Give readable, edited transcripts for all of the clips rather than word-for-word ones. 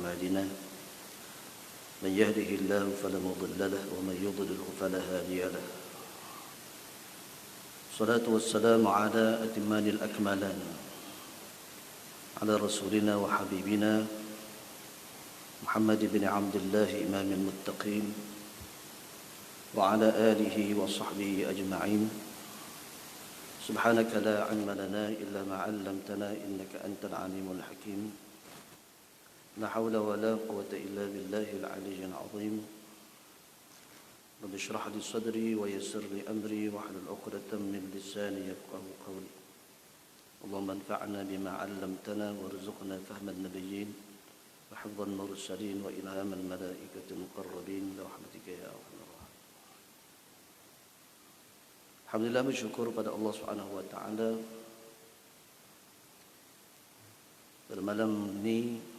أعمالنا من يهده الله فلا مضل له ومن يضلل فلا هادي له. الصلاة والسلام على أتمان الأكملان على رسولنا وحبيبنا محمد بن عبد الله إمام المتقين وعلى آله وصحبه أجمعين. سبحانك لا علم لنا إلا ما علمتنا إنك أنت العليم الحكيم. لا حول ولا قوة إلا بالله العلي العظيم. رب اشرح لي صدري ويسر لي أمري واحلل عقدة من لساني يفقهوا قولي. اللهم انفعنا بما علمتنا وارزقنا فهم النبيين وحفظ المرسلين وإلهام الملائكة المقربين برحمتك يا أرحم الراحمين. Alhamdulillah, bersyukur pada Allah Subhanahu wa taala. Pada malam ini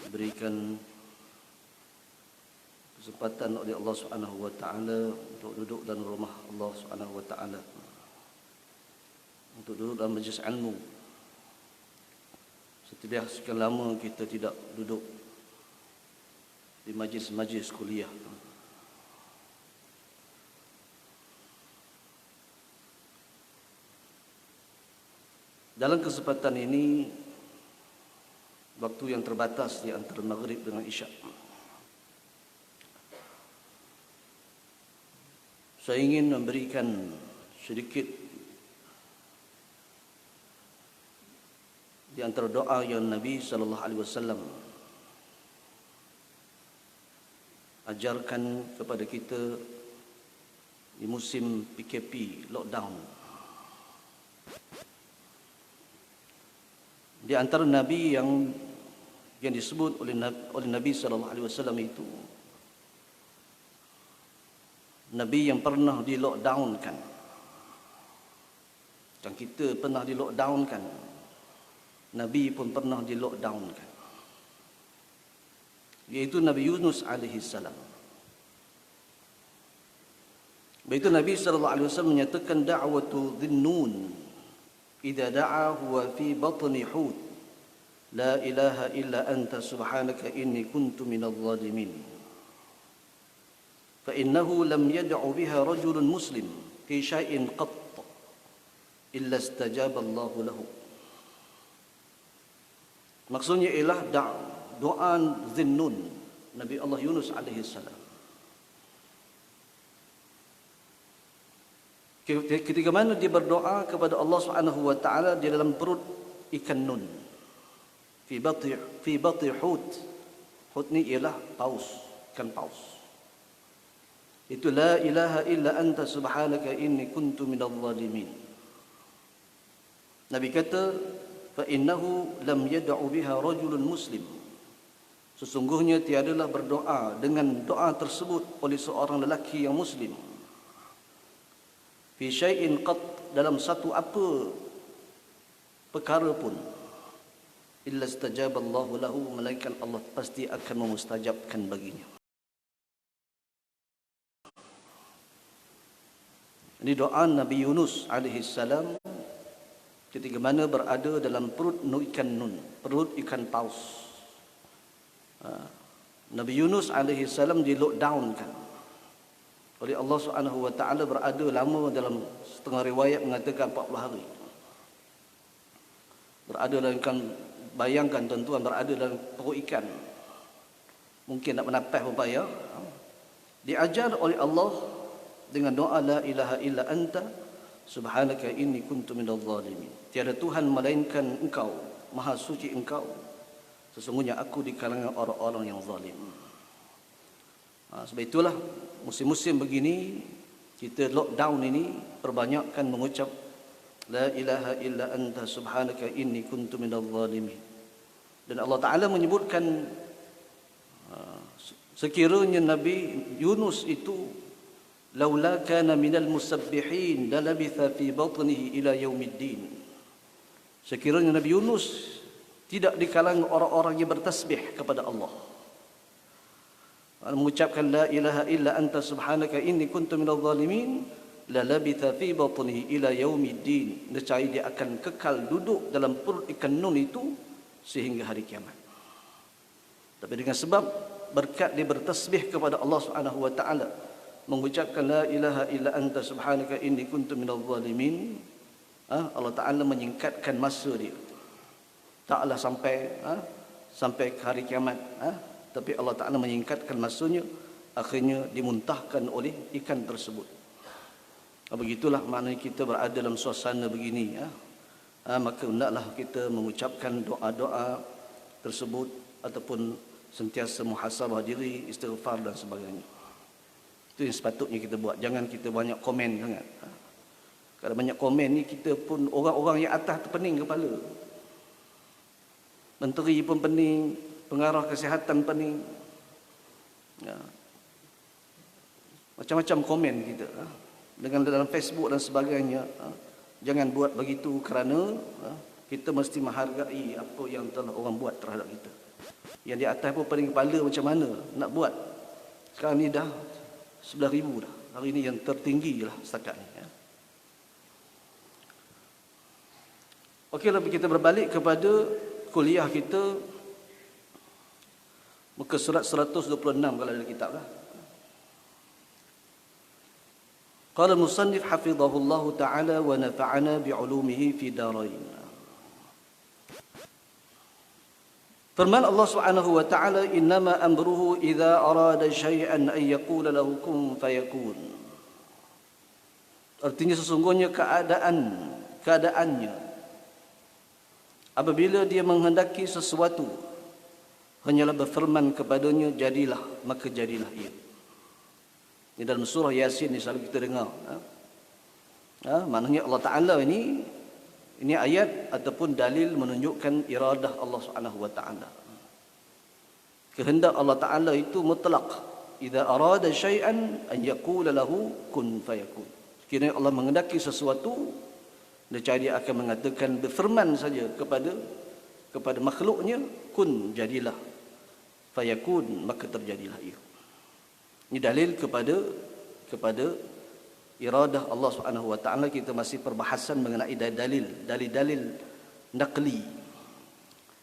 diberikan kesempatan oleh Allah Subhanahu wa taala untuk duduk dalam rumah Allah Subhanahu wa taala, untuk duduk dalam majlis ilmu. Setelah sekian lama kita tidak duduk di majlis-majlis kuliah. Dalam kesempatan ini, waktu yang terbatas di antara maghrib dengan isyak, saya ingin memberikan sedikit di antara doa yang Nabi sallallahu alaihi wasallam ajarkan kepada kita di musim PKP, lockdown. Di antara Nabi yang disebut oleh Nabi sallallahu alaihi wasallam itu Nabi yang pernah di lockdownkan, dan kita pernah di lockdownkan. Nabi pun pernah di lockdownkan, yaitu Nabi Yunus alaihi salam. Begitu Nabi sallallahu alaihi wasallam menyatakan da'watu dhinnun idza da'a huwa fi batni hut la ilaha illa anta subhanaka inni kuntu minadh dhalimin. Fa innahu lam yad'u biha rajulun muslim fi syai'in qatt illa istajaba Allah lahu. Maksudnya ialah doa Zinnun, Nabi Allah Yunus alaihi salam. Ketika mana dia berdoa kepada Allah Subhanahu wa taala di dalam perut ikan nun, fi bati hut. Hut ni ialah paus, ikan paus. Itu la ilaha illa anta subhanaka inni kuntu minadh dhalimin. Nabi kata fa innahu lam yad'u biha rajulun muslim. Sesungguhnya tiadalah berdoa dengan doa tersebut oleh seorang lelaki yang muslim. Fi syai'in qat, dalam satu apa perkara pun, illa istajaba Allahu lahu, melainkan Allah pasti akan memustajabkan baginya. Ini doa Nabi Yunus alaihi salam ketika mana berada dalam perut ikan nun, perut ikan paus. Nabi Yunus alaihi salam di lockdownkan oleh Allah Subhanahu wa taala, berada lama, dalam setengah riwayat mengatakan 40 hari. Berada dalam ikan, bayangkan tuan-tuan, berada dalam perut ikan. Mungkin nak bernapas pun payah. Diajar oleh Allah dengan doa la ilaha illa anta subhanaka inni kuntu minadh dhalimin. Tiada Tuhan melainkan Engkau, Maha suci Engkau, sesungguhnya aku di kalangan orang-orang yang zalim. Sebab itulah musim-musim begini, kita lockdown ini, perbanyakkan mengucap la ilaha illa anta subhanaka inni kuntu minadh dhalimin. Dan Allah Ta'ala menyebutkan sekiranya Nabi Yunus itu laula kana minal musabbihin lalabitha fi batnihi ila yaumiddin. Sekiranya Nabi Yunus tidak di kalangan orang-orang yang bertasbih kepada Allah, mengucapkan la ilaha illa anta subhanaka inni kuntu minadh dhalimin, la labitha fi batnihi ila yaumiddin. Nescaya dia akan kekal duduk dalam perut ikan nun itu sehingga hari kiamat. Tapi dengan sebab berkat dia bertasbih kepada Allah Subhanahu wa taala, mengucapkan la ilaha illa anta subhanaka inni kuntu minadh zalimin, Allah Taala menyingkatkan masa dia. Taklah sampai ke hari kiamat, tapi Allah Taala menyingkatkan masanya, akhirnya dimuntahkan oleh ikan tersebut. Begitulah maknanya kita berada dalam suasana begini, maka hendaklah kita mengucapkan doa-doa tersebut ataupun sentiasa muhasabah diri, istighfar dan sebagainya. Itu yang sepatutnya kita buat. Jangan kita banyak komen sangat. Kalau banyak komen ni, kita pun orang-orang yang atas terpening kepala. Menteri pun pening, pengarah kesihatan pening. Macam-macam komen kita. Dengan dalam Facebook dan sebagainya. Jangan buat begitu kerana kita mesti menghargai apa yang telah orang buat terhadap kita. Yang di atas pun pening kepala macam mana nak buat. Sekarang ni dah 11,000 dah. Hari ini yang tertinggi lah setakat ni. Okeylah, kita berbalik kepada kuliah kita, muka surat 126 kalau ada kitab lah. Qala al-musannif hafizahullahu ta'ala wa nafa'ana bi'ulumihi fi darain. Firman Allah Subhanahu wa ta'ala, innama amruhu idza arada syai'an an yaqula lahu kun fayakun. Artinya sesungguhnya keadaannya apabila dia menghendaki sesuatu, hanyalah berfirman kepadanya, jadilah, maka jadilah ia. Ini dalam surah Yasin ni selalu kita dengar. Maknanya Allah Ta'ala ini ayat ataupun dalil menunjukkan iradah Allah Subhanahu wa ta'ala. Kehendak Allah Ta'ala itu mutlak. Idza arada syai'an an yaqula lahu kun fayakun. Sekiranya Allah menghendaki sesuatu, dia akan mengatakan, berfirman saja kepada makhluknya, kun, jadilah, fayakun, maka terjadilah ia. Ini dalil kepada iradah Allah Subhanahu wa ta'ala. Kita masih perbahasan mengenai dalil naqli.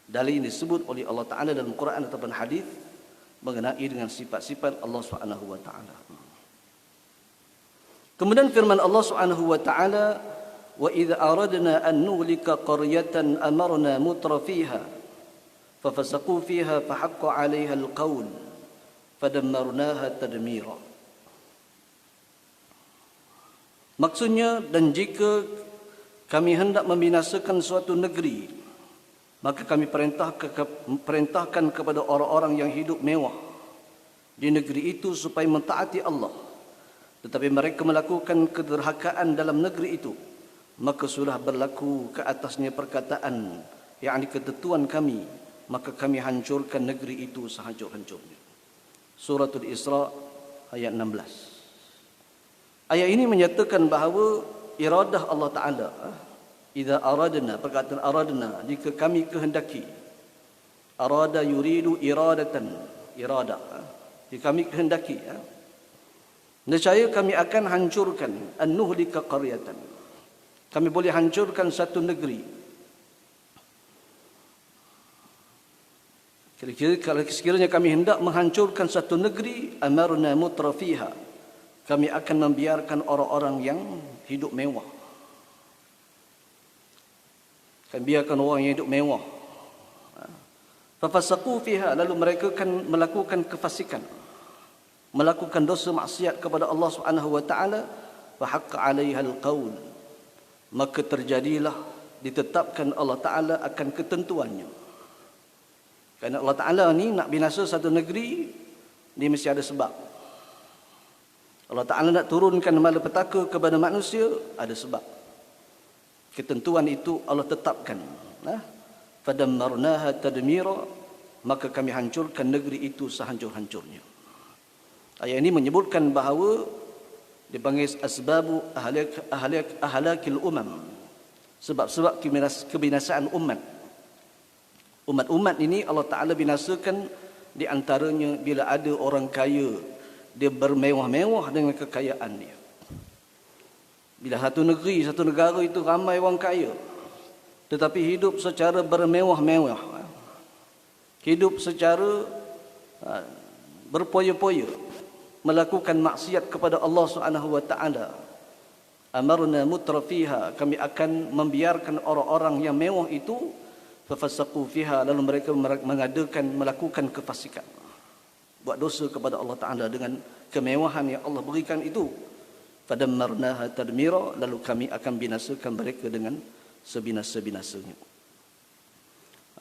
Dalil ini disebut oleh Allah Ta'ala dalam Quran ataupun hadis mengenai dengan sifat-sifat Allah Subhanahu wa ta'ala. Kemudian firman Allah Subhanahu wa ta'ala, wa idza aradna an nuhlika qaryatan amarna mutrafiha fafasaqu fiha fahaqqa 'alayha al-qawl fadammarnaha tadmira. Maksudnya, dan jika kami hendak membinasakan suatu negeri, maka kami perintahkan kepada orang-orang yang hidup mewah di negeri itu supaya mentaati Allah, tetapi mereka melakukan kederhakaan dalam negeri itu, maka sudah berlaku ke atasnya perkataan, yakni ketentuan kami, maka kami hancurkan negeri itu sehancur-hancurnya. Suratul Isra ayat 16. Ayat ini menyatakan bahawa iradah Allah Ta'ala, idza aradna, perkataan aradna, jika kami kehendaki, arada yuridu iradatan, irada, jika kami kehendaki, nescaya kami akan hancurkan, an-nuhlika qaryatan, kami boleh hancurkan satu negeri. Kalau sekiranya kami hendak menghancurkan satu negeri, amarna mutrafiha, kami akan membiarkan orang-orang yang hidup mewah. Kami biarkan orang yang hidup mewah. Fafasaqu fiha, lalu mereka akan melakukan kefasikan, melakukan dosa maksiat kepada Allah Subhanahu wa ta'ala, fa haqqa 'alaiha al-qaul, maka terjadilah, ditetapkan Allah Ta'ala akan ketentuannya. Kerana Allah Ta'ala ni nak binasa satu negeri, dia mesti ada sebab. Allah Ta'ala nak turunkan malapetaka kepada manusia, ada sebab. Ketentuan itu Allah tetapkan. Fadammarnaha tadmira, maka kami hancurkan negeri itu sehancur-hancurnya. Ayat ini menyebutkan bahawa dipanggil asbabu ahlakil umam, sebab-sebab kebinasaan umat. Umat-umat ini Allah Ta'ala binasakan, di antaranya bila ada orang kaya, dia bermewah-mewah dengan kekayaan dia. Bila satu negeri, satu negara itu ramai orang kaya, tetapi hidup secara bermewah-mewah, hidup secara berpoya-poya melakukan maksiat kepada Allah Subhanahu wa taala. Amarna mutrafiha, kami akan membiarkan orang-orang yang mewah itu fafasaqu fiha, lalu mereka melakukan kefasikan, buat dosa kepada Allah taala dengan kemewahan yang Allah berikan itu. Fadammarnaha tadmira, lalu kami akan binasakan mereka dengan sebinas-binasanya.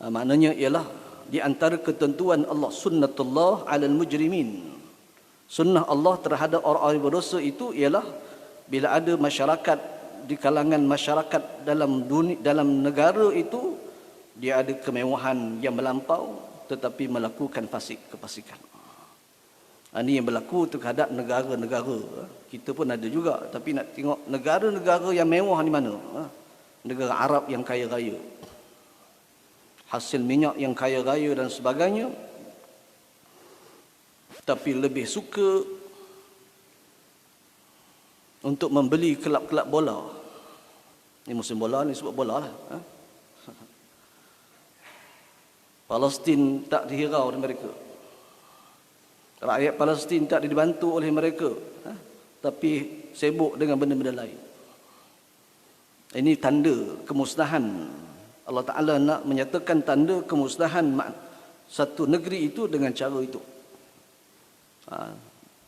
Maknanya ialah di antara ketentuan Allah, sunnatullah 'alal mujrimin. Sunnah Allah terhadap orang-orang berdosa itu ialah bila ada masyarakat, di kalangan masyarakat dalam dunia, dalam negara itu, dia ada kemewahan yang melampau tetapi melakukan kefasikan. Ini yang berlaku terhadap negara-negara. Kita pun ada juga, tapi nak tengok negara-negara yang mewah ni mana? Negara Arab yang kaya raya, hasil minyak yang kaya raya dan sebagainya, tapi lebih suka untuk membeli kelab-kelab bola. Ini musim bola ni, sebab bola lah. Palestin tak dihirau oleh mereka. Rakyat Palestin tak dibantu oleh mereka. Tapi sibuk dengan benda-benda lain. Ini tanda kemusnahan. Allah Ta'ala nak menyatakan tanda kemusnahan satu negeri itu dengan cara itu.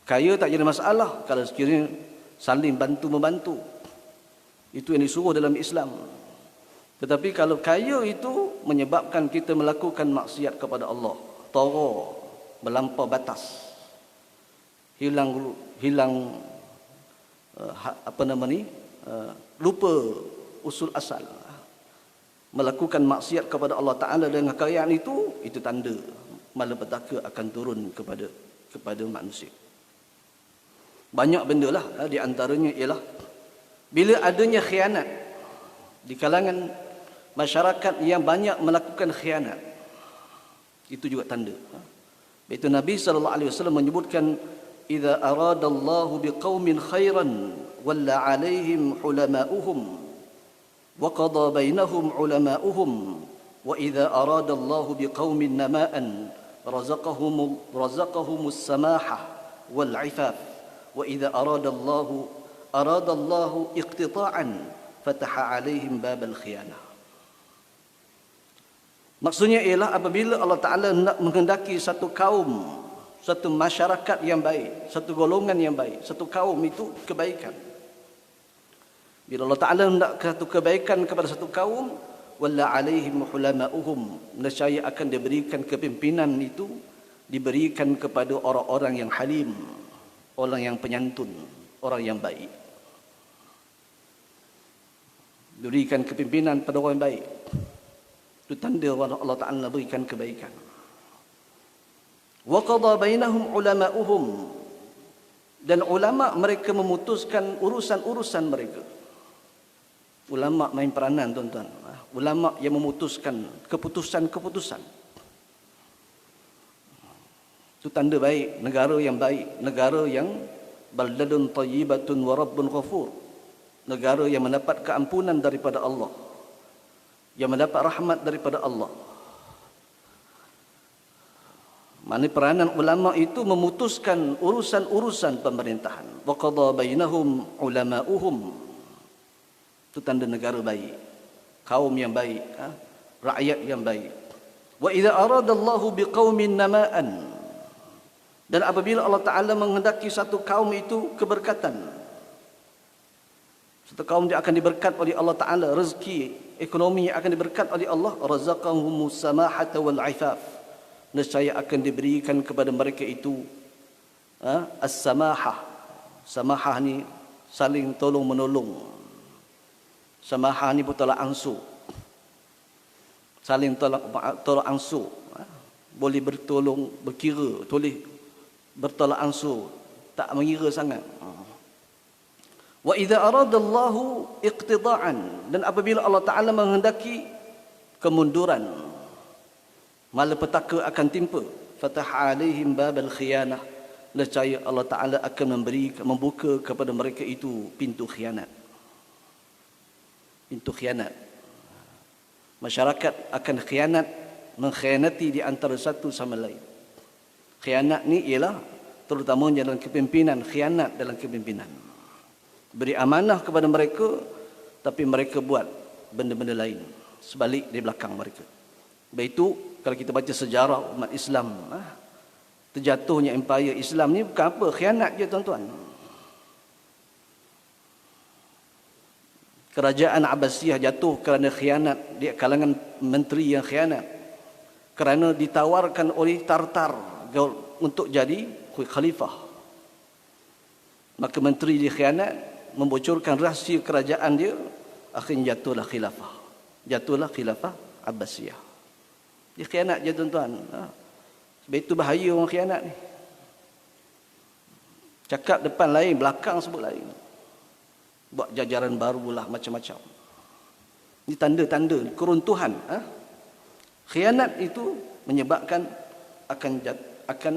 Kaya tak jadi masalah kalau sekiranya saling bantu-membantu. Itu yang disuruh dalam Islam. Tetapi kalau kaya itu menyebabkan kita melakukan maksiat kepada Allah, tara, melampau batas, hilang lupa usul asal, melakukan maksiat kepada Allah Ta'ala dengan kekayaan itu tanda malapetaka akan turun kepada manusia. Banyak benda lah, di antaranya ialah bila adanya khianat di kalangan masyarakat yang banyak melakukan khianat, itu juga tanda. Itu Nabi SAW menyebutkan, idza aradallahu biqaumin khairan walla alaihim hulama'uhum wa qada bainahum ulama'uhum wa idza aradallahu biqaumin nama'an razaqahumus samahah wal 'ifaf wa idza aradallahu iqtita'an fataha 'alaihim babal khiyanah. Maksudnya ialah apabila Allah Ta'ala nak menghendaki satu kaum, satu masyarakat yang baik, satu golongan yang baik, satu kaum itu kebaikan. Bila Allah Ta'ala nak satu kebaikan kepada satu kaum, walla 'alaihim hulama'uhum, nescaya akan diberikan kepimpinan itu, diberikan kepada orang-orang yang halim, orang yang penyantun, orang yang baik. Diberikan kepimpinan pada orang yang baik. Itu tanda Allah Ta'ala berikan kebaikan. Wa qada bainahum ulama'uhum, dan ulama mereka memutuskan urusan-urusan mereka. Ulama main peranan, tuan-tuan. Ulama yang memutuskan keputusan-keputusan. Itu tanda baik, negara yang baik, negara yang balladun tayyibatun wa rabbun ghafur, negara yang mendapat keampunan daripada Allah, yang mendapat rahmat daripada Allah. Mana peranan ulama itu memutuskan urusan-urusan pemerintahan. Wa qada bainahum ulama'uhum, itu tanda negara baik, kaum yang baik, rakyat yang baik. Wa idza aradallahu biqaumin nama'an, dan apabila Allah Ta'ala menghendaki satu kaum itu keberkatan, satu kaum dia akan diberkat oleh Allah Ta'ala, rezeki, ekonomi yang akan diberkat oleh Allah, razaqahumus samahata wal 'ifaf, nescaya akan diberikan kepada mereka itu as-samahah. Samahah ni saling tolong menolong. Samahah ni bertolak ansur, saling tolak ansur, boleh bertolong, berkira, boleh bertolak ansur, tak mengira sangat. Wa idza aradallahu iqtida'an, dan apabila Allah Ta'ala menghendaki kemunduran, malapetaka akan timpa, fatah alaihim babal khiyanah, nescaya Allah Ta'ala akan membuka kepada mereka itu pintu khianat. Pintu khianat. Masyarakat akan khianat, mengkhianati di antara satu sama lain. Khianat ni ialah terutama dalam kepimpinan, khianat dalam kepimpinan. Beri amanah kepada mereka, tapi mereka buat benda-benda lain sebalik di belakang mereka. Sebab itu kalau kita baca sejarah umat Islam, terjatuhnya empayar Islam ni bukan apa, khianat je tuan-tuan. Kerajaan Abbasiyah jatuh kerana khianat di kalangan menteri yang khianat, kerana ditawarkan oleh Tartar untuk jadi khalifah. Maka menteri dikhianat, membocorkan rahsia kerajaan dia, akhirnya jatuhlah khilafah. Jatuhlah khilafah Abbasiyah. Dia khianat je tuan-tuan. Sebab itu bahaya orang khianat ni. Cakap depan lain, belakang sebut lain. Buat jajaran barulah macam-macam. Ini tanda-tanda keruntuhan. Khianat itu menyebabkan akan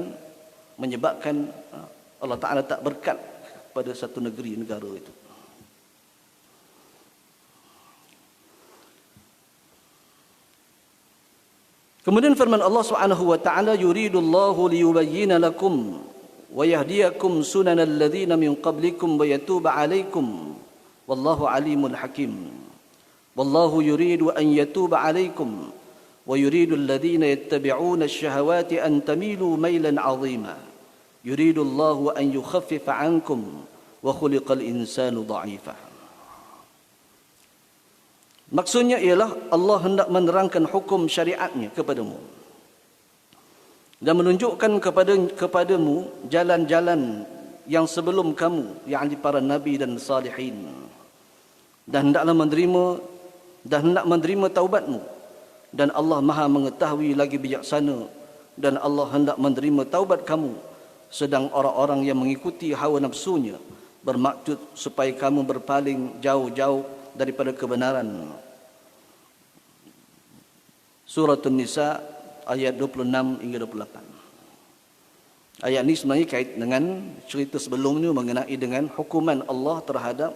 menyebabkan Allah Ta'ala tak berkat pada satu negeri, negara itu. Kemudian firman Allah Subhanahu wa taala, yuridullahu liyubayyana lakum wa yahdiyakum sunanal ladzina min qablikum wa yatuba 'alaikum wallahu alimul hakim. Wallahu yuridu an yatuba 'alaikum wa yuridu alladhina yattabi'una asy-syahawati an tamilu mailan 'azima. Yuridullahu an yukhaffifa 'ankum wa khuliqal insanu dha'ifa. Maksudnya ialah Allah hendak menerangkan hukum syariatnya kepadamu dan menunjukkan kepadamu jalan-jalan yang sebelum kamu, yakni para nabi dan salihin, dan hendak menerima taubatmu, dan Allah Maha mengetahui lagi bijaksana, dan Allah hendak menerima taubat kamu sedang orang-orang yang mengikuti hawa nafsunya bermaksud supaya kamu berpaling jauh-jauh daripada kebenaran. Surah An-Nisa ayat 26 hingga 28. Ayat ini sebenarnya kait dengan cerita sebelumnya mengenai dengan hukuman Allah terhadap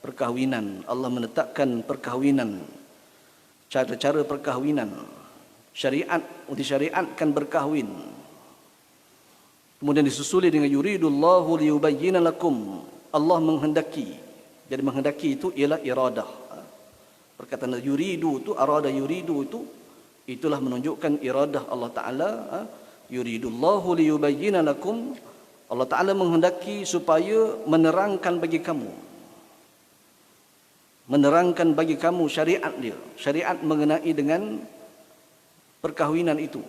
perkahwinan. Allah menetapkan perkahwinan, cara-cara perkahwinan, syariat, disyariatkan berkahwin. Kemudian disusuli dengan yuridullahu liyubayyina lakum. Allah menghendaki. Jadi menghendaki itu ialah iradah. Perkataan yuridu itu, arada yuridu itu, itulah menunjukkan iradah Allah Ta'ala. Yuridullahu liyubayyina lakum. Allah Ta'ala menghendaki supaya menerangkan bagi kamu. Menerangkan bagi kamu syariat dia. Syariat mengenai dengan perkahwinan itu.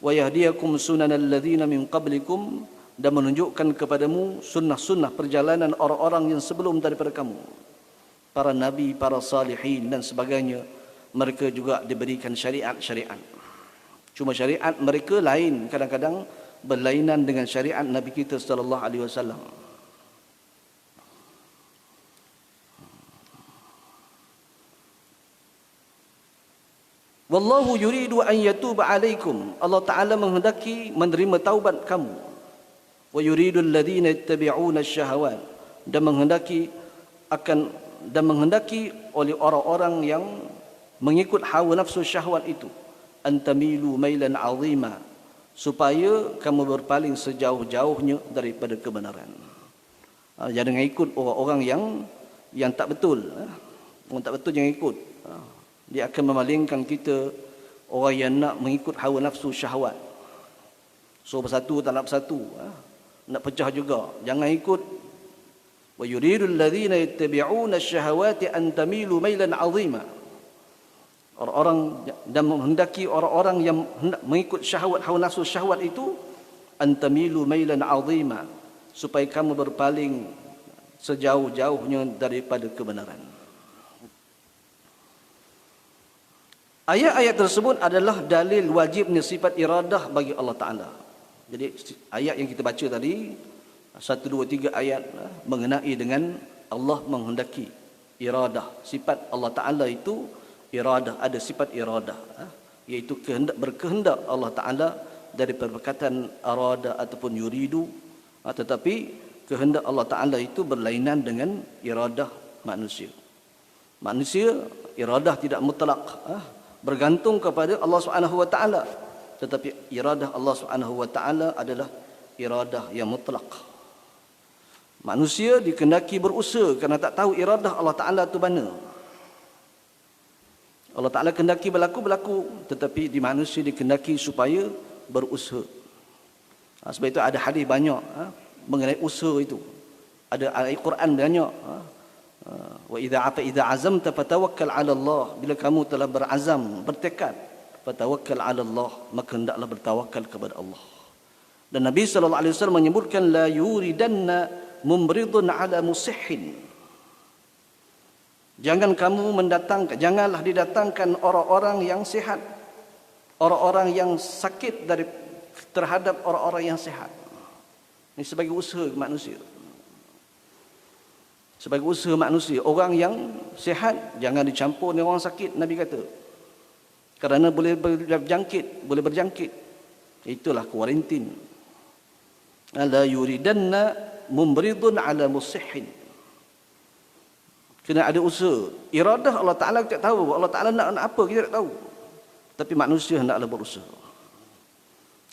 Wa yahdiyakum sunanal ladzina min qablikum, dan menunjukkan kepadamu sunnah-sunnah perjalanan orang-orang yang sebelum daripada kamu, para nabi, para salihin dan sebagainya. Mereka juga diberikan syariat-syariat. Cuma syariat mereka lain, kadang-kadang berlainan dengan syariat Nabi kita sallallahu alaihi wasallam. Wallahu yuridu an yatuba alaikum. Allah Ta'ala menghendaki menerima taubat kamu. Wa yuridu alladhina yattabi'una asy-syahawat, dan menghendaki oleh orang-orang yang mengikut hawa nafsu syahwat itu, antamilu mailan 'azima, supaya kamu berpaling sejauh-jauhnya daripada kebenaran. Jangan ikut orang-orang yang tak betul. Orang tak betul jangan ikut. Dia akan memalingkan kita, orang yang nak mengikut hawa nafsu syahwat. So bersatu tak nak bersatu, nak pecah juga. Jangan ikut. Wa yuridul ladzina yattabi'una asy-syahawati an tamilu mailan 'azima. Orang-orang, dan menghendaki orang-orang yang hendak mengikut syahwat, hawa nafsu syahwat itu, an tamilu mailan 'azima, supaya kamu berpaling sejauh-jauhnya daripada kebenaran. Ayat-ayat tersebut adalah dalil wajibnya sifat iradah bagi Allah Ta'ala. Jadi ayat yang kita baca tadi, 1, 2, 3 ayat mengenai dengan Allah menghendaki iradah. Sifat Allah Ta'ala itu iradah, ada sifat iradah, iaitu berkehendak Allah Ta'ala dari perkataan arada ataupun yuridu. Tetapi kehendak Allah Ta'ala itu berlainan dengan iradah manusia. Manusia iradah tidak mutlak, bergantung kepada Allah Subhanahu wa taala. tetapi iradah Allah Subhanahu wa taala adalah iradah yang mutlak. Manusia dikehendaki berusaha kerana tak tahu iradah Allah Taala tu mana. Allah Taala kehendaki berlaku, tetapi di manusia dikehendaki supaya berusaha. Sebab itu ada hadis banyak mengenai usaha itu. Ada ayat Quran banyak. Wa idza azamta fatawakkal 'ala Allah. Bila kamu telah berazam, bertekad, fatawakkal 'ala Allah, maka hendaklah bertawakal kepada Allah. Dan Nabi sallallahu alaihi wasallam menyebutkan la yuridanna mumridun 'ala musihhin. Janganlah didatangkan orang-orang yang sihat, orang-orang yang sakit terhadap orang-orang yang sihat. Ini sebagai usaha manusia. Sebagai usaha manusia, orang yang sihat jangan dicampur dengan orang sakit, Nabi kata. Kerana boleh berjangkit. Itulah kuarantin. La yuridanna mumridun 'ala musihhin. Kena ada usaha. Iradah Allah Taala kita tak tahu. Allah Taala nak apa kita tak tahu. Tapi manusia hendaklah berusaha.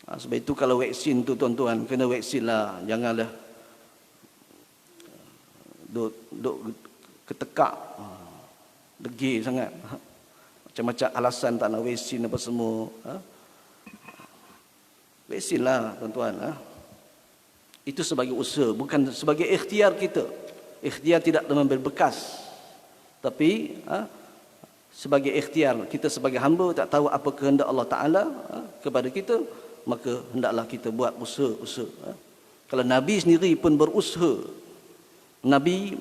Sebab itu kalau vaksin tu tuan-tuan, kena vaksin lah. Janganlah duk ketekak, degil sangat. Macam-macam alasan tak nak vaksin apa semua. Vaksin lah tuan-tuan. Itu sebagai usaha, bukan sebagai ikhtiar kita. Ikhtiar tidak memberi bekas, tapi sebagai ikhtiar kita sebagai hamba tak tahu apa kehendak Allah Taala kepada kita, maka hendaklah kita buat usaha. Kalau Nabi sendiri pun berusaha. Nabi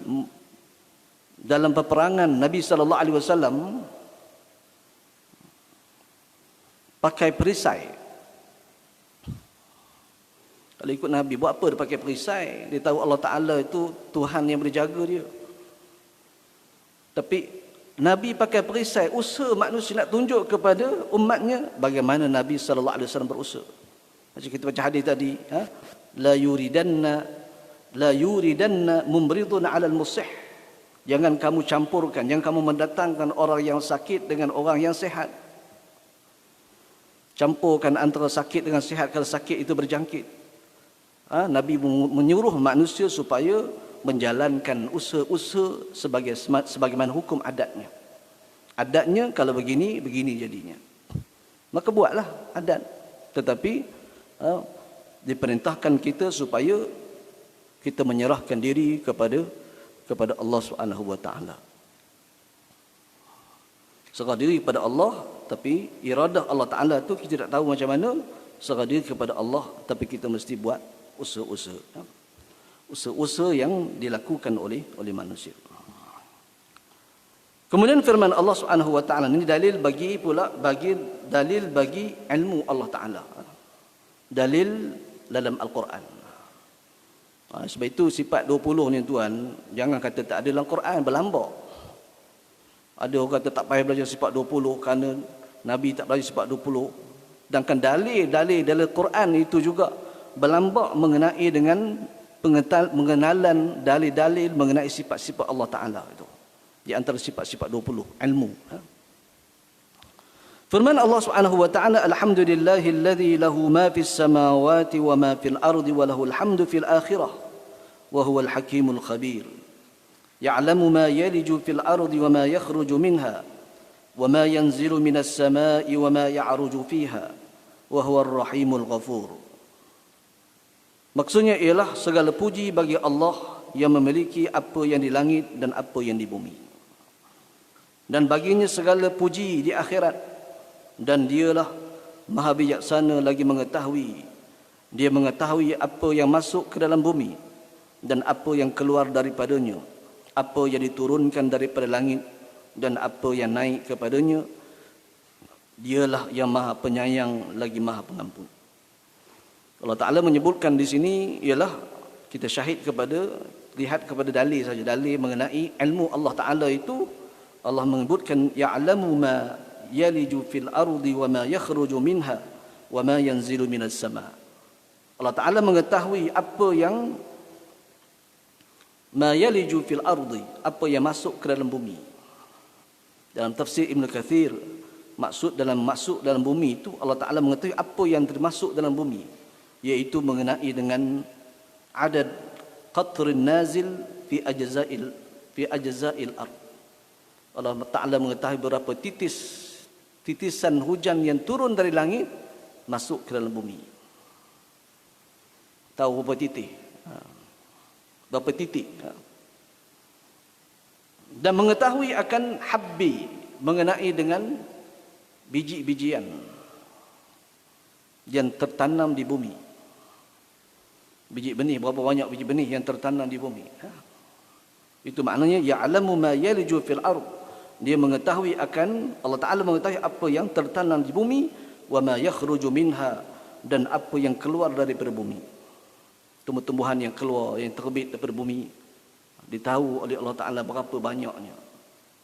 dalam peperangan, Nabi sallallahu alaihi wasallam pakai perisai. Kalau ikut Nabi, buat apa dia pakai perisai? Dia tahu Allah Ta'ala itu Tuhan yang berjaga dia. Tapi Nabi pakai perisai, usaha manusia nak tunjuk kepada umatnya bagaimana Nabi SAW berusaha. Macam kita baca hadis tadi, la yuridanna mumridun 'alal musih. Jangan kamu campurkan, jangan kamu mendatangkan orang yang sakit dengan orang yang sihat. Campurkan antara sakit dengan sihat kalau sakit itu berjangkit. Nabi menyuruh manusia supaya menjalankan usaha-usaha sebagaimana hukum adatnya. Adatnya kalau begini jadinya. Maka buatlah adat. Tetapi diperintahkan kita supaya kita menyerahkan diri kepada Allah Subhanahu wa taala. Serah diri kepada Allah, tapi iradah Allah Taala tu kita tak tahu macam mana. Serah diri kepada Allah, tapi kita mesti buat usaha yang dilakukan oleh manusia. Kemudian firman Allah Subhanahu wa taala ini dalil bagi ilmu Allah Taala. Dalil dalam Al-Quran. Sebab itu sifat 20 ni tuan, jangan kata tak ada dalam Quran, berlambak. Ada orang kata tak payah belajar sifat 20 kerana Nabi tak belajar sifat 20. Sedangkan dalil Quran itu juga berlambak mengenai dengan pengenalan dalil-dalil mengenai sifat-sifat Allah Ta'ala itu. Di antara sifat-sifat 20, ilmu. Firman Allah Subhanahu wa ta'ala, alhamdulillahilladzi lahu ma fis samawati wa ma fil ardi wa lahul hamdu fil akhirah wa huwal hakimul khabir. Ya'lamu ma yaliju fil ardi wa ma yakhruju minha wa ma yanzilu minas sama'i wa ma ya'ruju fiha wa huwar rahimul ghafur. Maksudnya ialah segala puji bagi Allah yang memiliki apa yang di langit dan apa yang di bumi. Dan baginya segala puji di akhirat. Dan dialah maha bijaksana lagi mengetahui. Dia mengetahui apa yang masuk ke dalam bumi dan apa yang keluar daripadanya. Apa yang diturunkan daripada langit dan apa yang naik kepadanya. Dialah yang maha penyayang lagi maha pengampun. Allah Ta'ala menyebutkan di sini ialah kita lihat kepada dalil saja. Dalil mengenai ilmu Allah Ta'ala itu, Allah menyebutkan ya'lamu ma yaliju fil ardi wa ma yakhruju minha wa ma yanzilu minas sama'. Allah Ta'ala mengetahui apa yang ma yaliju fil ardi, apa yang masuk ke dalam bumi. Dalam tafsir Ibn Kathir, Maksud dalam bumi itu Allah Ta'ala mengetahui apa yang termasuk dalam bumi, iaitu mengenai dengan adad qatrin nazil fi ajza'il ard. Allah Ta'ala mengetahui berapa titisan hujan yang turun dari langit masuk ke dalam bumi. Tahu berapa titik? Berapa titik? Dan mengetahui akan habbi, mengenai dengan biji-bijian yang tertanam di bumi. Biji benih, berapa banyak biji benih yang tertanam di bumi. Itu maknanya ya'lamu ma yaliju fil ard. Dia mengetahui akan, Allah Ta'ala mengetahui apa yang tertanam di bumi, wa ma yakhruju minha, dan apa yang keluar daripada bumi. Tumbuh-tumbuhan yang keluar, yang terbit daripada bumi, ditahu oleh Allah Ta'ala berapa banyaknya,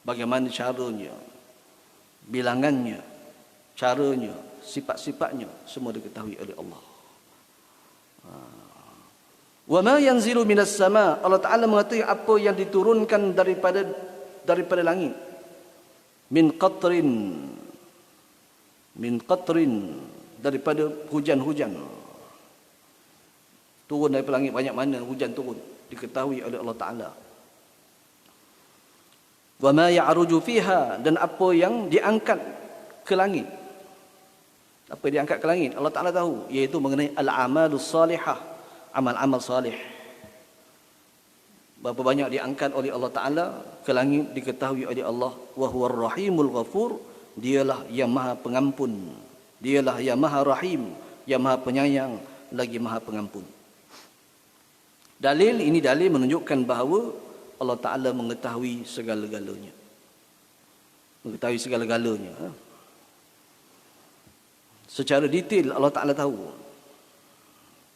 bagaimana caranya, bilangannya, caranya, sifat-sifatnya, semua diketahui oleh Allah. Wa ma yanzilu minas sama, Allah Ta'ala mengetahui apa yang diturunkan daripada langit. Min qatrin, daripada hujan-hujan. Turun daripada langit banyak mana hujan turun, diketahui oleh Allah Ta'ala. Wa ma ya'ruju fiha, dan apa yang diangkat ke langit. Apa yang diangkat ke langit Allah Ta'ala tahu, iaitu mengenai al-amalus salihah, amal-amal salih. Berapa banyak diangkat oleh Allah Ta'ala ke langit diketahui oleh Allah. Wa huwar rahimul ghafur, dialah yang maha pengampun, dialah yang maha rahim, yang maha penyayang, lagi maha pengampun. Dalil ini dalil menunjukkan bahawa Allah Ta'ala mengetahui segala-galanya. Mengetahui segala-galanya. Secara detail Allah Ta'ala tahu.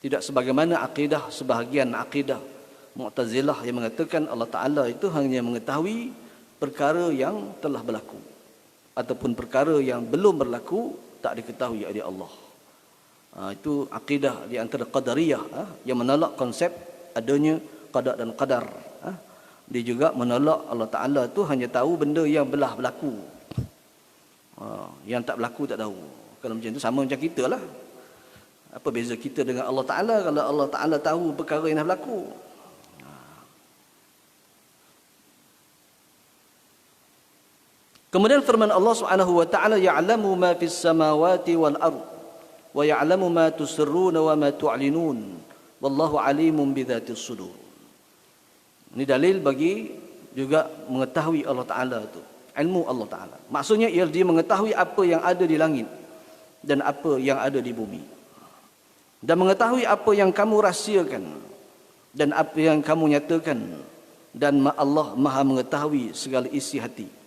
Tidak sebagaimana sebahagian akidah Mu'tazilah yang mengatakan Allah Ta'ala itu hanya mengetahui perkara yang telah berlaku, ataupun perkara yang belum berlaku tak diketahui oleh Allah. Itu akidah di antara Qadariyah yang menolak konsep adanya qada dan qadar. Dia juga menolak Allah Ta'ala itu hanya tahu benda yang belah berlaku, yang tak berlaku tak tahu. Kalau macam itu sama macam kita lah. Apa beza kita dengan Allah Ta'ala kalau Allah Ta'ala tahu perkara yang dah berlaku? Kemudian firman Allah Subhanahu wa taala, ya'lamu ma fis samawati wal ard wa ya'lamu ma tusirruna wa ma tu'linun wallahu alimun bidzatis sudur. Ini dalil bagi juga mengetahui Allah Taala itu, ilmu Allah Taala. Maksudnya ialah dia mengetahui apa yang ada di langit dan apa yang ada di bumi. Dan mengetahui apa yang kamu rahsiakan dan apa yang kamu nyatakan, dan Allah Maha mengetahui segala isi hati.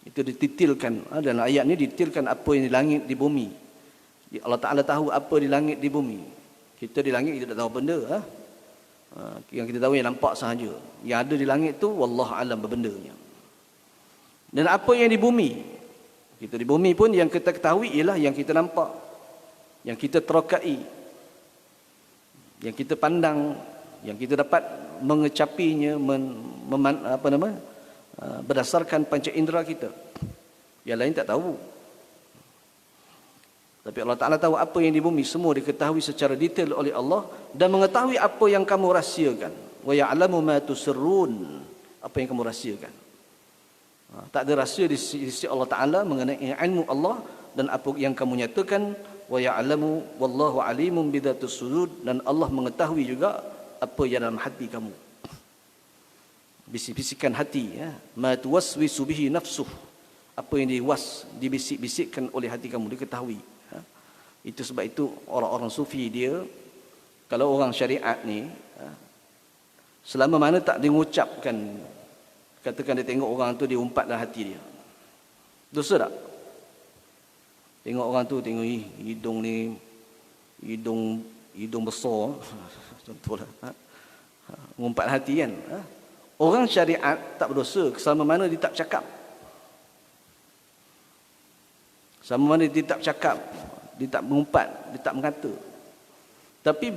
Itu dititilkan dalam ayat ini, dititilkan apa yang di langit di bumi. Allah Ta'ala tahu apa di langit di bumi. Kita di langit kita tak tahu benda. Yang kita tahu yang nampak sahaja. Yang ada di langit tu wallahu alam berbendanya. Dan apa yang di bumi, kita di bumi pun yang kita ketahui ialah yang kita nampak, yang kita terokai, yang kita pandang, yang kita dapat mengecapinya, berdasarkan panca indera kita. Yang lain tak tahu. Tapi Allah Ta'ala tahu apa yang di bumi, semua diketahui secara detail oleh Allah, dan mengetahui apa yang kamu rahsiakan. Wa ya'lamu ma tusirrun, apa yang kamu rahsiakan. Tak ada rahsia di sisi Allah Ta'ala mengenai ilmu Allah dan apa yang kamu nyatakan. Wa ya'lamu wallahu alimun bidzatis sudur, dan Allah mengetahui juga apa yang dalam hati kamu. Bisik-bisikan hati, ma tuwaswisu bihi nafsuh, apa yang dibisik-bisikkan oleh hati kamu diketahui. Itu sebab itu orang-orang sufi dia, kalau orang syariat ni, selama mana tak diucapkan, katakan dia tengok orang tu dia umpat dalam hati dia, dosa tak? Tengok orang tu, tengok hidung ni, hidung besar, contohlah, ngumpat hati kan. Orang syariat tak berdosa selama mana dia tak cakap. Selama mana dia tak cakap, dia tak mengumpat, dia tak mengata. Tapi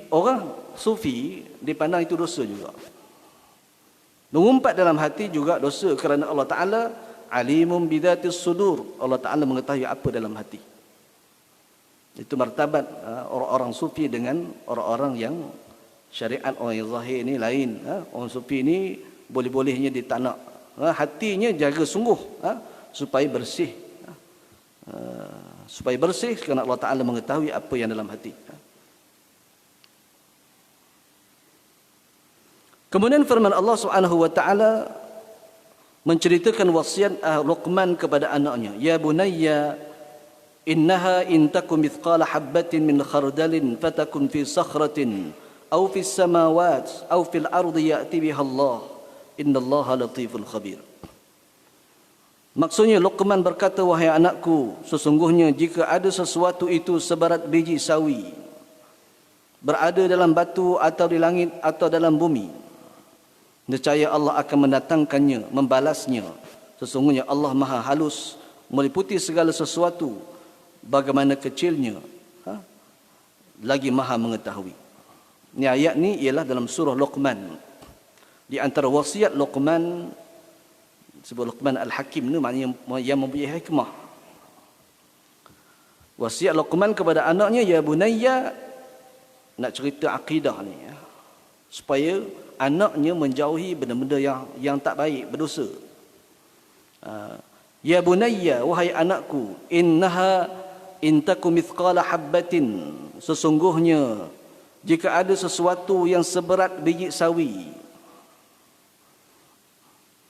orang sufi dipandang itu dosa juga. Mengumpat dalam hati juga dosa, kerana Allah Ta'ala alimun bidatis sudur. Allah Ta'ala mengetahui apa dalam hati. Itu martabat orang-orang sufi dengan orang-orang yang syariat orang yang zahir ini lain. Orang sufi ini boleh-bolehnya ditanak. Hatinya jaga sungguh supaya bersih. Supaya bersih kerana Allah Ta'ala mengetahui apa yang dalam hati. Kemudian firman Allah Subhanahu wa taala menceritakan wasiat Luqman kepada anaknya, ya bunayya innaha in takum mithqala habatin min khardalin fatakun fi sakhratin aw fis samawati aw fil ardi ya'ti biha Allah innallaha latiful khabir. Maksudnya Luqman berkata, wahai anakku, sesungguhnya jika ada sesuatu itu seberat biji sawi berada dalam batu atau di langit atau dalam bumi, nescaya Allah akan mendatangkannya, membalasnya. Sesungguhnya Allah Maha halus, meliputi segala sesuatu, bagaimana kecilnya, lagi Maha mengetahui. Ini ayat ni ialah dalam surah Luqman. Di antara wasiat Luqman, sebut Luqman Al-Hakim ni maknanya yang mempunyai hikmah. Wasiat Luqman kepada anaknya, ya bunayya, nak cerita akidah ni, supaya anaknya menjauhi benda-benda yang tak baik, berdosa. Ya bunayya, wahai anakku, innaha in takum mithqala habbatin, sesungguhnya jika ada sesuatu yang seberat biji sawi,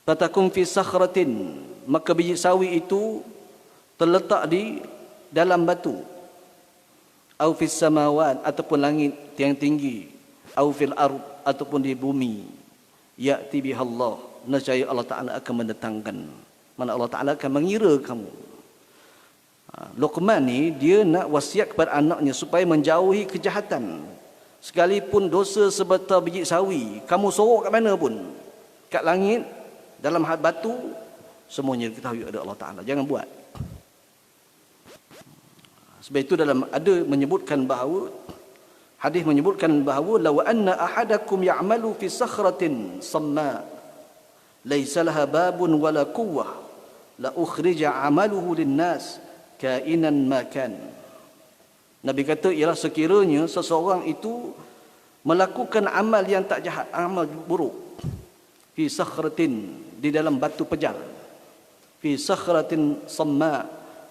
fatakum fi sakhratin, maka biji sawi itu terletak di dalam batu, au fis samawat, ataupun langit yang tinggi, au fil ard, ataupun di bumi, ya'ti bihallah, nescaya Allah Ta'ala akan mendatangkan, mana Allah Ta'ala akan mengira kamu. Luqman ni dia nak wasiat kepada anaknya supaya menjauhi kejahatan. Sekalipun dosa sebesar biji sawi, kamu sorok kat mana pun, kat langit, dalam batu, semuanya diketahui oleh Allah Ta'ala. Jangan buat. Sebab itu dalam ada menyebutkan bahawa, hadis menyebutkan bahawa law anna ahadakum ya'malu fi sakhratin samma laysa laha babun wala quwwah la ukhrija 'amaluhu lin-nas kainan ma kan. Nabi kata, ialah sekiranya seseorang itu melakukan amal yang tak jahat, amal buruk, fi sakhratin, di dalam batu pejal, fi sakhratin samma,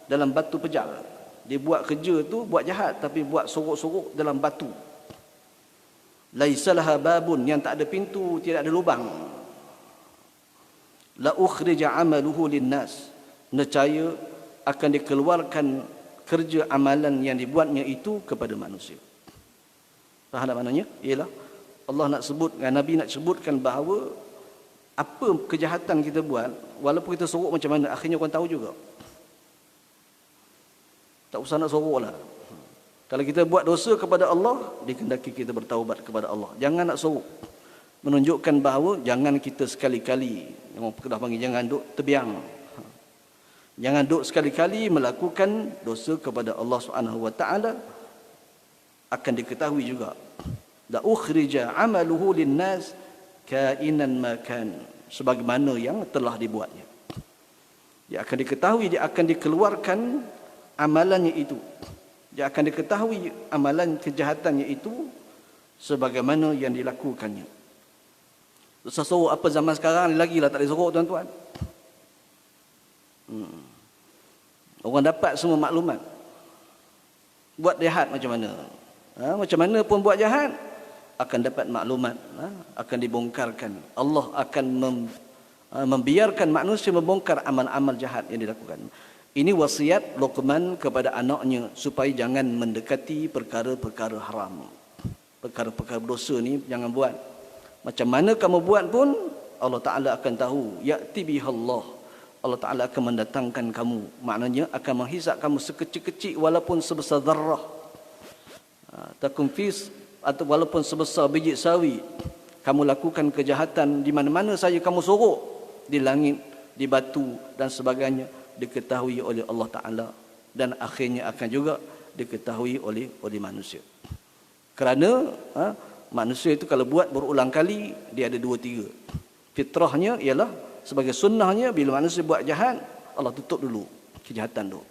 dalam batu pejal. Dia buat kerja tu buat jahat, tapi buat sorok-sorok dalam batu. Laisa laha babun, yang tak ada pintu, tidak ada lubang. La ukhrija amaluhu linnas, nescaya akan dikeluarkan kerja amalan yang dibuatnya itu kepada manusia. Faham tak maknanya? Ialah Allah nak sebut, Nabi nak sebutkan bahawa apa kejahatan kita buat, walaupun kita sorok macam mana, akhirnya orang tahu juga. Tak usah nak sorok lah. Kalau kita buat dosa kepada Allah, dikehendaki kita bertaubat kepada Allah. Jangan nak sorok. Menunjukkan bahawa jangan kita sekali-kali, yang Kedah panggil, jangan duk terbiang. Jangan duk sekali-kali melakukan dosa kepada Allah Subhanahu wa taala, akan diketahui juga. La ukhrija amaluhu linnas kainan ma kan, sebagaimana yang telah dibuatnya. Dia akan diketahui, dia akan dikeluarkan amalannya itu. Dia akan diketahui amalan kejahatannya itu sebagaimana yang dilakukannya. Sorok apa zaman sekarang ni lagi lah tak boleh sorok, tuan-tuan. Orang dapat semua maklumat. Buat jahat macam mana, macam mana pun buat jahat, akan dapat maklumat, akan dibongkarkan. Allah akan membiarkan manusia membongkar amal-amal jahat yang dilakukan. Ini wasiat Luqman kepada anaknya supaya jangan mendekati perkara-perkara haram. Perkara-perkara dosa ni jangan buat. Macam mana kamu buat pun Allah Ta'ala akan tahu. Ya'ti bihallah, Allah Ta'ala akan mendatangkan kamu. Maknanya akan menghisap kamu sekecil-kecil walaupun sebesar zarrah. Takum fis, atau walaupun sebesar biji sawi. Kamu lakukan kejahatan di mana-mana saja kamu sorok, di langit, di batu dan sebagainya, diketahui oleh Allah Ta'ala, dan akhirnya akan juga diketahui oleh manusia. Kerana manusia itu kalau buat berulang kali, dia ada 2-3. Fitrahnya ialah sebagai sunnahnya bila manusia buat jahat, Allah tutup dulu kejahatan tu.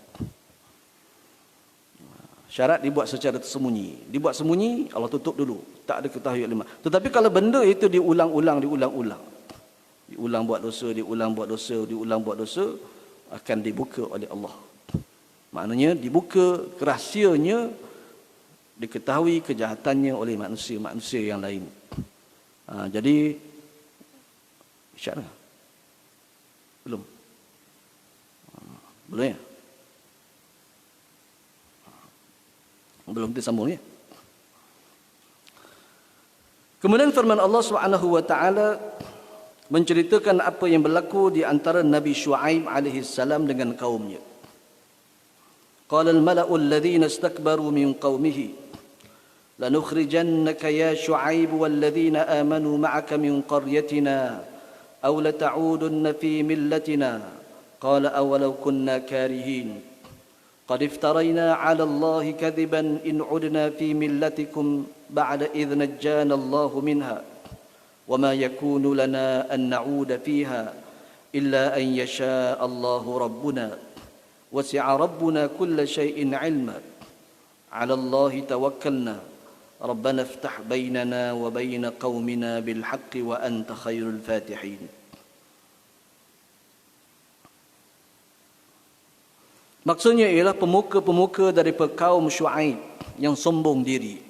Syarat dibuat secara tersembunyi. Dibuat sembunyi, Allah tutup dulu. Tak ada ketahui oleh manusia. Tetapi kalau benda itu diulang-ulang, diulang buat dosa, diulang buat dosa, akan dibuka oleh Allah. Maknanya dibuka rahsianya, diketahui kejahatannya oleh manusia yang lain. Jadi syarat belum ya? Belum disambung ya. Kemudian firman Allah Subhanahu wa taala menceritakan apa yang berlaku di antara Nabi Syuaib alaihi salam dengan kaumnya. Qala al-mala'u alladhina istakbaru min qaumihi lanukhrijannaka ya Syuaib walladhina amanu ma'aka min qaryatina aw lata'udunna fi millatina qala awalau kunna karihin قد افترينا على الله كذبا إن عدنا في ملتكم بعد إذ نجانا الله منها وما يكون لنا أن نعود فيها إلا أن يشاء الله ربنا وسع ربنا كل شيء علما على الله توكلنا ربنا افتح بيننا وبين قومنا بالحق وأنت خير الفاتحين. Maksudnya ialah pemuka-pemuka daripada kaum Syuaib yang sombong diri.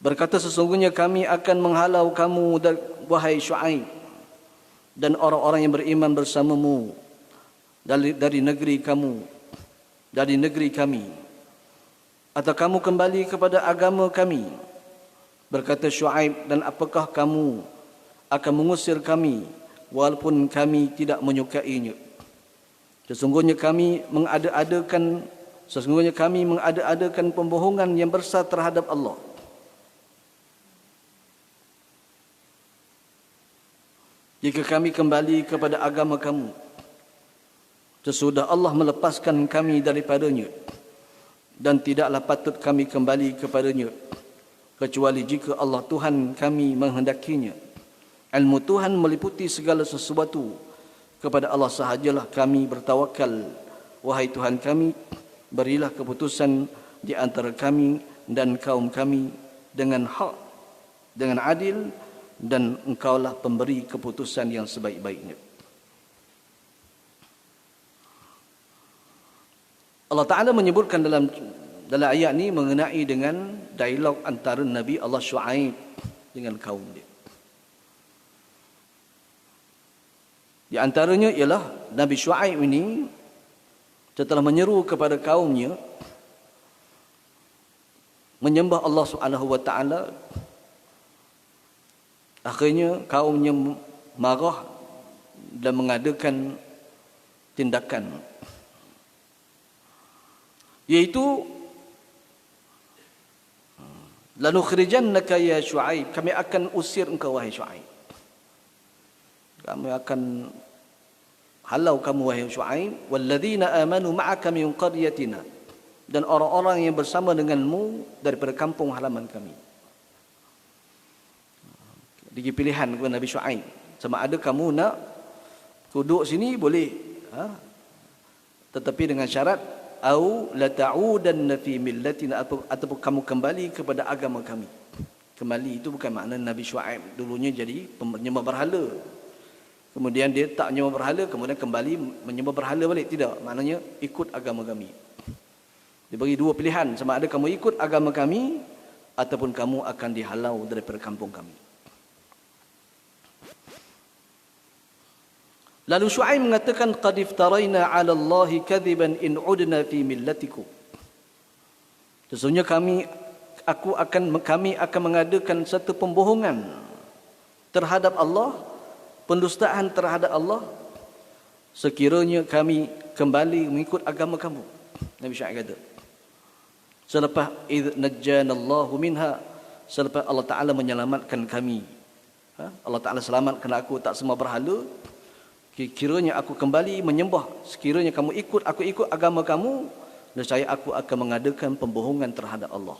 Berkata, sesungguhnya kami akan menghalau kamu, wahai Syuaib, dan orang-orang yang beriman bersamamu dari negeri kamu, dari negeri kami. Atau kamu kembali kepada agama kami. Berkata Syuaib, dan apakah kamu akan mengusir kami walaupun kami tidak menyukainya? Sesungguhnya kami mengada-adakan pembohongan yang besar terhadap Allah. Jika kami kembali kepada agama kamu, sesudah Allah melepaskan kami daripadanya, dan tidaklah patut kami kembali kepadanya, kecuali jika Allah Tuhan kami menghendakinya. Ilmu Tuhan meliputi segala sesuatu. Kepada Allah sahajalah kami bertawakal. Wahai Tuhan kami, berilah keputusan di antara kami dan kaum kami dengan hak, dengan adil, dan Engkaulah pemberi keputusan yang sebaik-baiknya. Allah Ta'ala menyebutkan dalam ayat ini mengenai dengan dialog antara Nabi Allah Syuaib dengan kaum dia. Di antaranya ialah Nabi Syuaib ini setelah menyeru kepada kaumnya menyembah Allah Subhanahu wa taala, akhirnya kaumnya marah dan mengadakan tindakan, iaitu lanukhrijannaka ya Syuaib, kami akan usir engkau wahai Syuaib. Kami akan halau kamu wahai Syuaib, walladzina amanu ma'aka min qaryatina, dan orang-orang yang bersama denganmu daripada kampung halaman kami. Diberi pilihan kepada Nabi Syuaib, sama ada kamu nak duduk sini boleh, tetapi dengan syarat au lata'udanna fi millatina, ataupun kamu kembali kepada agama kami. Kembali itu bukan makna Nabi Syuaib dulunya jadi penyembah berhala, kemudian dia tak menyembah berhala, kemudian kembali menyembah berhala balik. Tidak, maknanya ikut agama kami. Dia bagi dua pilihan, sama ada kamu ikut agama kami ataupun kamu akan dihalau daripada kampung kami. Lalu Syuaib mengatakan, qad iftaraina 'ala Allahi kadhiban in 'udna fi millatikum. Sesungguhnya kami akan mengadakan satu pembohongan terhadap Allah, pendustaan terhadap Allah, sekiranya kami kembali mengikut agama kamu. Nabi Syuaib kata, selepas idh najjana Allahu minha, selepas Allah Ta'ala menyelamatkan kami, Allah Ta'ala selamatkan aku, tak semua berhala, kiranya aku kembali menyembah, sekiranya kamu ikut, aku ikut agama kamu, nescaya aku akan mengadakan pembohongan terhadap Allah.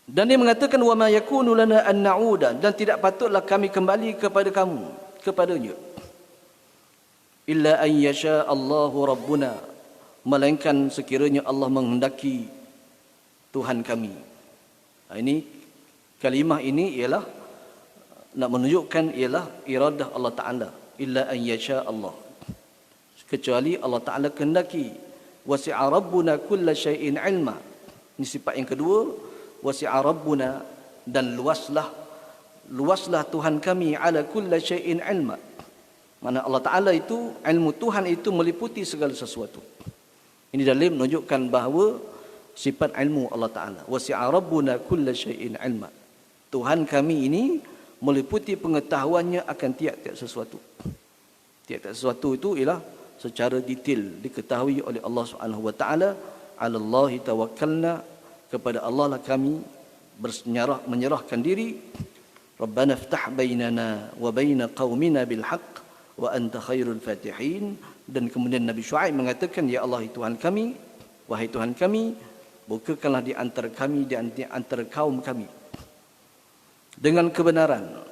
Dan dia mengatakan wa ma yakunu lana an na'uda, dan tidak patutlah kami kembali kepada kamu, kepadanya, illa an yasha Allahu rabbuna, melainkan sekiranya Allah menghendaki Tuhan kami. Ini kalimah ini ialah nak menunjukkan ialah iradah Allah Taala, illa an yasha Allah, kecuali Allah Taala kehendaki. Wasi'a rabbuna kulla syai'in ilma. Ini sifat yang kedua, wasi'a rabbuna, dan luaslah Tuhan kami ala kulla syai'in ilma. Mana Allah Taala itu, ilmu Tuhan itu meliputi segala sesuatu. Ini dalil menunjukkan bahawa sifat ilmu Allah Taala, wasi'a rabbuna kulla syai'in ilma. Tuhan kami ini meliputi pengetahuannya akan tiap-tiap sesuatu. Tiap-tiap sesuatu itu ialah secara detail diketahui oleh Allah Subhanahu wa taala. 'Ala Allahi tawakkalna, kepada Allah lah kami menyerahkan diri. Rabbana iftah bainana wa baina qaumina bil haqq wa anta khairul fatihin. Dan kemudian Nabi Syuaib mengatakan, ya Allah Tuhan kami, wahai Tuhan kami, bukakanlah di antara kami, di antara kaum kami dengan kebenaran.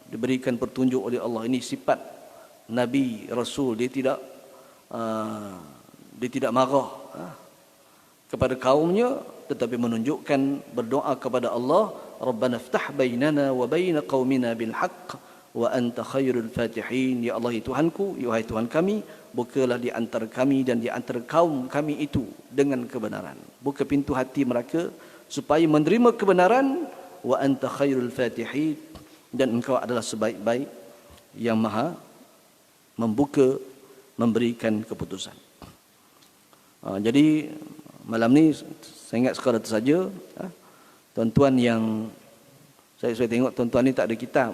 Diberikan petunjuk oleh Allah. Ini sifat Nabi Rasul, dia tidak marah kepada kaumnya, tetapi menunjukkan berdoa kepada Allah, Rabbana iftah bainana wa baina qaumina bil haqq wa anta khairul fatihin. Ya Allah Tuhanku, ya wahai Tuhan kami, bukalah di antara kami dan di antara kaum kami itu dengan kebenaran. Buka pintu hati mereka supaya menerima kebenaran. Wa anta khairul fatihin, dan engkau adalah sebaik-baik yang maha membuka, memberikan keputusan. Jadi malam ni saya ingat sekadar itu saja. Tuan-tuan yang saya tengok, tuan-tuan ni tak ada kitab.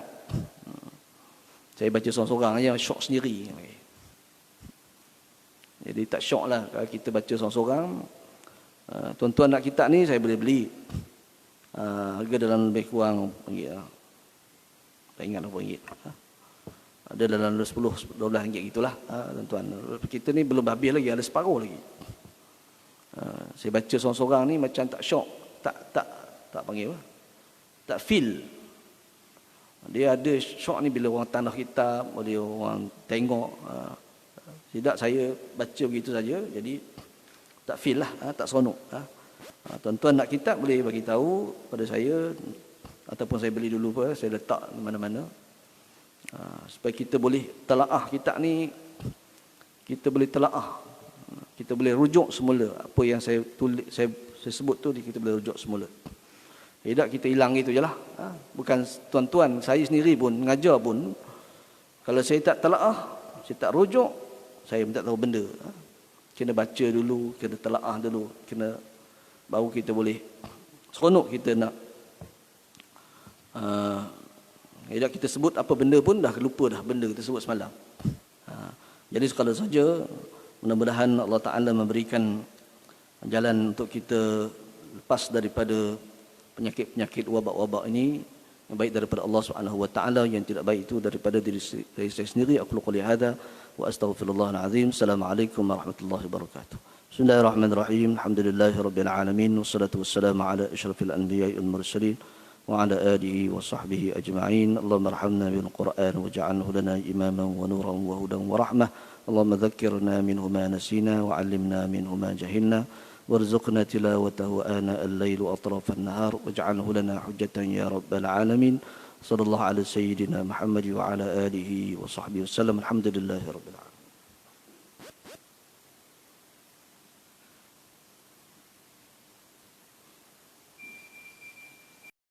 Saya baca seorang-seorang aja, syok sendiri. Jadi tak syok lah kalau kita baca seorang-seorang. Tuan-tuan nak kitab ni saya boleh beli. Harga dalam lebih kurang ringgit. Tak ingat apa ringgit. Ada dalam 10-12 ringgit gitulah, tuan-tuan. Kita ni belum habis lagi, ada separuh lagi. Saya baca seorang-seorang ni macam tak syok, tak panggil apa? Tak feel. Dia ada syok ni bila orang tanah kitab, bila orang tengok. Tidak saya baca begitu saja, jadi tak feel lah, tak seronok. Tuan-tuan nak kitab boleh bagi tahu pada saya, ataupun saya beli dulu pun, saya letak di mana-mana. Supaya kita boleh telaah kitab ni, kita boleh telaah, kita boleh rujuk semula apa yang saya tulis, saya sebut tu, kita boleh rujuk semula. Tidak kita hilang gitu je lah. Bukan tuan-tuan, saya sendiri pun mengajar pun, kalau saya tak telaah, saya tak rujuk, saya tak tahu benda. Kena baca dulu, kena telaah dulu, kena, baru kita boleh seronok kita nak. Tidak kita sebut apa benda pun dah lupa dah benda kita sebut semalam. Jadi sekadar saja, mudah-mudahan Allah Ta'ala memberikan jalan untuk kita lepas daripada penyakit-penyakit wabak-wabak ini, yang baik daripada Allah Subhanahu wa taala, yang tidak baik itu daripada diri saya sendiri. Aku qouli hadza wa astaghfirullahal azim. Assalamualaikum warahmatullahi wabarakatuh. Bismillahirrahmanirrahim. Alhamdulillahirabbil alamin, wassalatu wassalamu ala asyrafil anbiya'i wal mursalin wa ala alihi wa sahbihi ajma'in. Allahumma arhamna bil Qur'an waj'alhu lana imaman wa nuran wa hudan wa rahmah. Allahumma dhakkirna minhu ma nasina wa 'allimna minhu ma jahilna. وارزقنا تلاوته آناء الليل وأطراف النهار واجعله لنا حجة يا رب العالمين. صلى الله على سيدنا محمد وعلى آله وصحبه وسلم. الحمد لله رب العالمين.